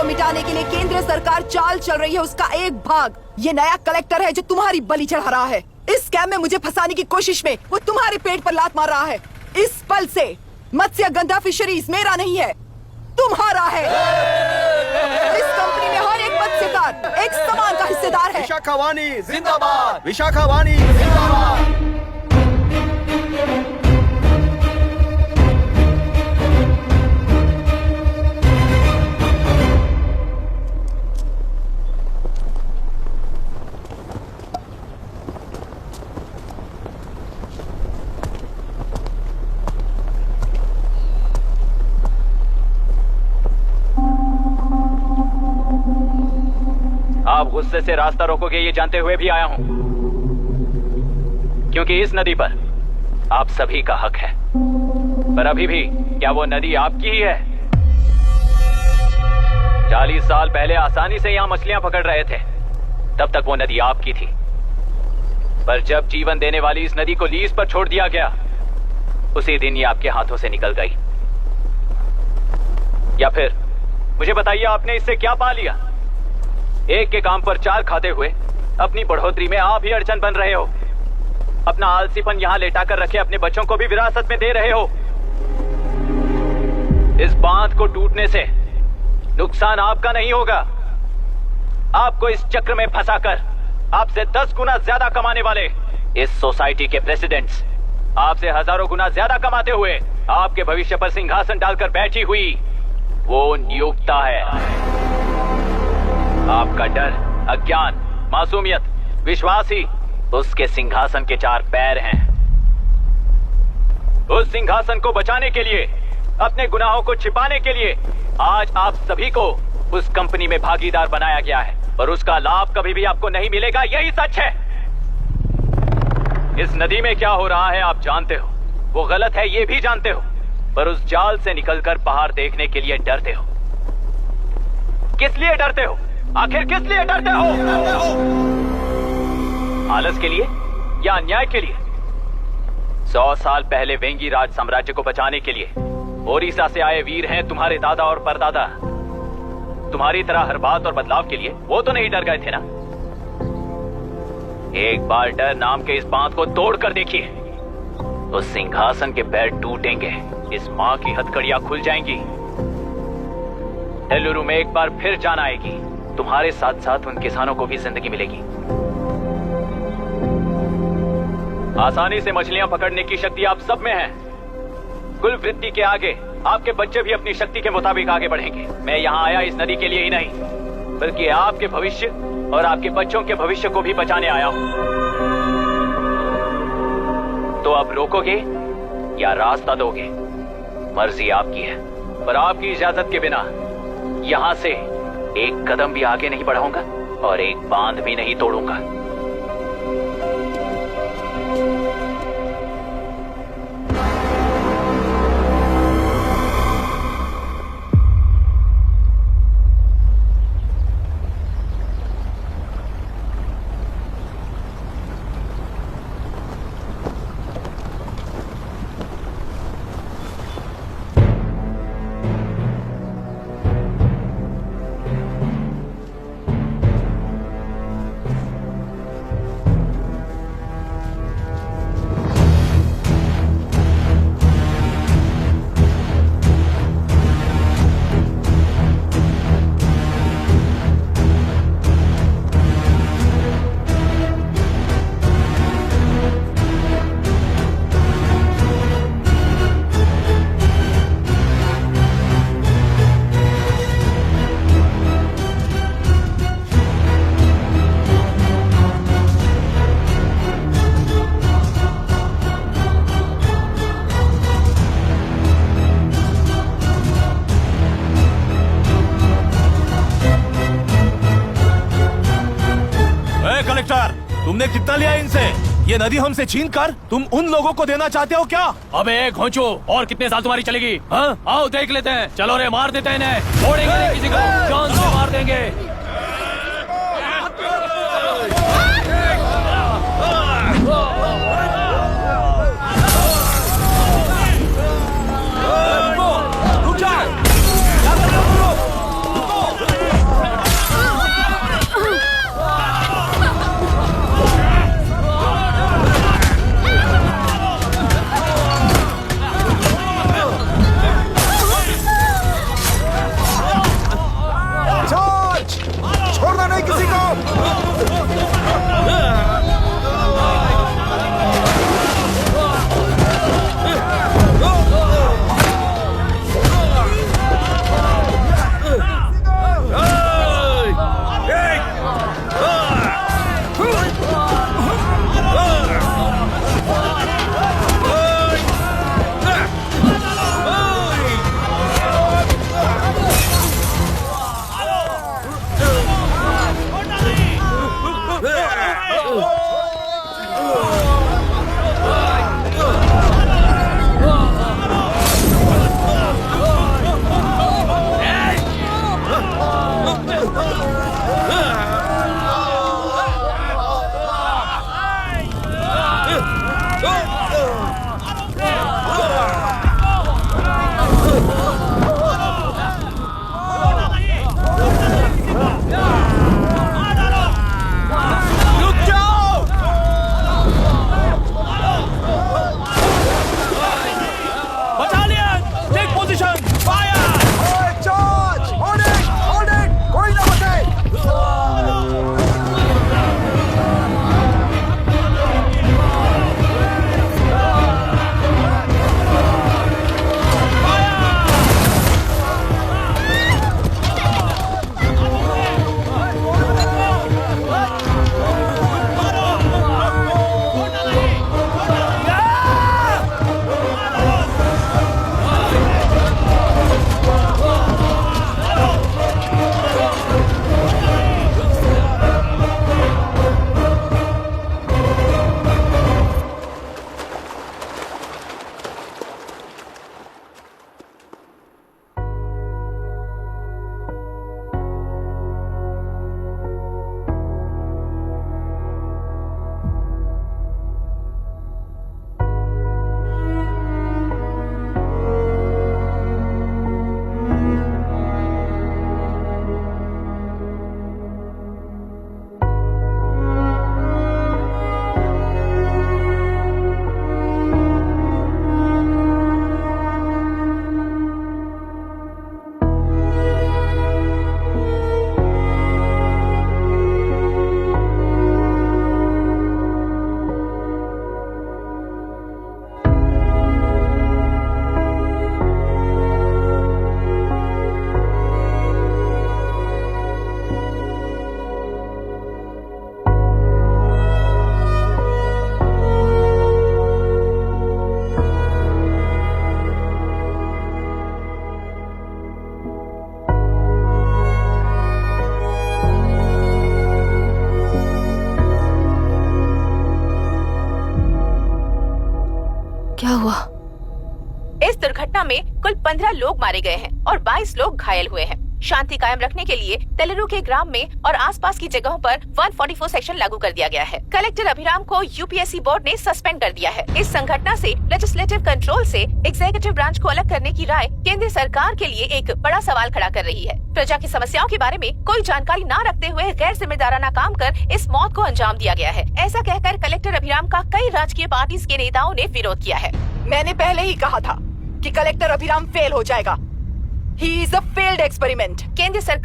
को मिटाने के लिए केंद्र सरकार चाल चल रही है, उसका एक भाग ये नया कलेक्टर है जो तुम्हारी बलि चढ़ा रहा है। इस स्कैम में मुझे फंसाने की कोशिश में वो तुम्हारे पेट पर लात मार रहा है। इस पल से मत्स्यगंधा फिशरीज मेरा नहीं है, तुम्हारा है। इस कंपनी में हर एक मत्स्यकार एक समान का हिस्सेदार है। विशाखावाणी जिंदाबाद, विशाखावाणी जिंदाबाद। आप गुस्से से रास्ता रोकोगे ये जानते हुए भी आया हूं, क्योंकि इस नदी पर आप सभी का हक है। पर अभी भी क्या वो नदी आपकी ही है? 40 साल पहले आसानी से यहां मछलियां पकड़ रहे थे, तब तक वो नदी आपकी थी। पर जब जीवन देने वाली इस नदी को लीज पर छोड़ दिया गया, उसी दिन ये आपके हाथों से निकल गई। या फिर मुझे बताइए, आपने इससे क्या पा लिया? एक के काम पर चार खाते हुए अपनी बढ़ोतरी में आप ही अड़चन बन रहे हो। अपना आलसीपन यहां लेटा कर रखे अपने बच्चों को भी विरासत में दे रहे हो। इस बांध को टूटने से नुकसान आपका नहीं होगा। आपको इस चक्र में फंसाकर आपसे 10 गुना ज्यादा कमाने वाले इस सोसाइटी के प्रेसिडेंट्स आपसे हजारों गुना ज्यादा कमाते हुए आपके भविष्य पर सिंहासन डालकर बैठी हुई वो नियोक्ता है। आपका डर, अज्ञान, मासूमियत, विश्वास ही उसके सिंहासन के 4 पैर हैं। उस सिंहासन को बचाने के लिए, अपने गुनाहों को छिपाने के लिए आज आप सभी को उस कंपनी में भागीदार बनाया गया है, और उसका लाभ कभी भी आपको नहीं मिलेगा। यही सच है। इस नदी में क्या हो रहा है आप जानते हो, वो गलत है ये भी जानते हो, पर उस जाल से निकलकर बाहर देखने के लिए डरते हो। किस लिए डरते हो? आखिर किस लिए डरते हो? आलस के लिए या अन्याय के लिए? 100 साल पहले वेंगी राज साम्राज्य को बचाने के लिए ओडिशा से आए वीर हैं तुम्हारे दादा और परदादा। तुम्हारी तरह हर बात और बदलाव के लिए वो तो नहीं डर गए थे ना। एक बार डर नाम के इस बांध को तोड़ कर देखिए, उस सिंहासन के पैर टूटेंगे, इस मां की हथकड़ियां खुल जाएंगी। एलुरु में एक बार फिर जान आएगी। तुम्हारे साथ साथ उन किसानों को भी जिंदगी मिलेगी। आसानी से मछलियां पकड़ने की शक्ति आप सब में है। कुल वृत्ति के आगे आपके बच्चे भी अपनी शक्ति के मुताबिक आगे बढ़ेंगे। मैं यहाँ आया इस नदी के लिए ही नहीं, बल्कि आपके भविष्य और आपके बच्चों के भविष्य को भी बचाने आया हूँ। तो अब रोकोगे या रास्ता दोगे, मर्जी आपकी है। पर आपकी इजाजत के बिना यहाँ से एक कदम भी आगे नहीं बढ़ाऊंगा और एक बांध भी नहीं तोड़ूंगा। तुमने कितना लिया इनसे? ये नदी हमसे छीन कर तुम उन लोगों को देना चाहते हो क्या? अबे घोंचो, और कितने साल तुम्हारी चलेगी? हाँ, आओ देख लेते हैं। चलो रे, मार देते हैं इन्हें। छोड़ेंगे नहीं किसी को, जान से मार देंगे। रुक जाओ, रुको। हुआ? इस दुर्घटना में कुल 15 लोग मारे गए हैं और 22 लोग घायल हुए हैं। शांति कायम रखने के लिए तेलुरु के ग्राम में और आसपास की जगहों पर 144 सेक्शन लागू कर दिया गया है। कलेक्टर अभिराम को यूपीएससी बोर्ड ने सस्पेंड कर दिया है। इस संघटना से लेजिस्लेटिव कंट्रोल से एग्जीक्यूटिव ब्रांच को अलग करने की राय केंद्र सरकार के लिए एक बड़ा सवाल खड़ा कर रही है। प्रजा की समस्याओं के बारे में कोई जानकारी न रखते हुए गैर जिम्मेदाराना काम कर इस मौत को अंजाम दिया गया है। ऐसा कहकर कलेक्टर अभिराम का कई राजकीय पार्टी के नेताओं ने विरोध किया है। मैंने पहले ही कहा था कि कलेक्टर अभिराम फेल हो जाएगा। He is a failed experiment. केंद्र सरकार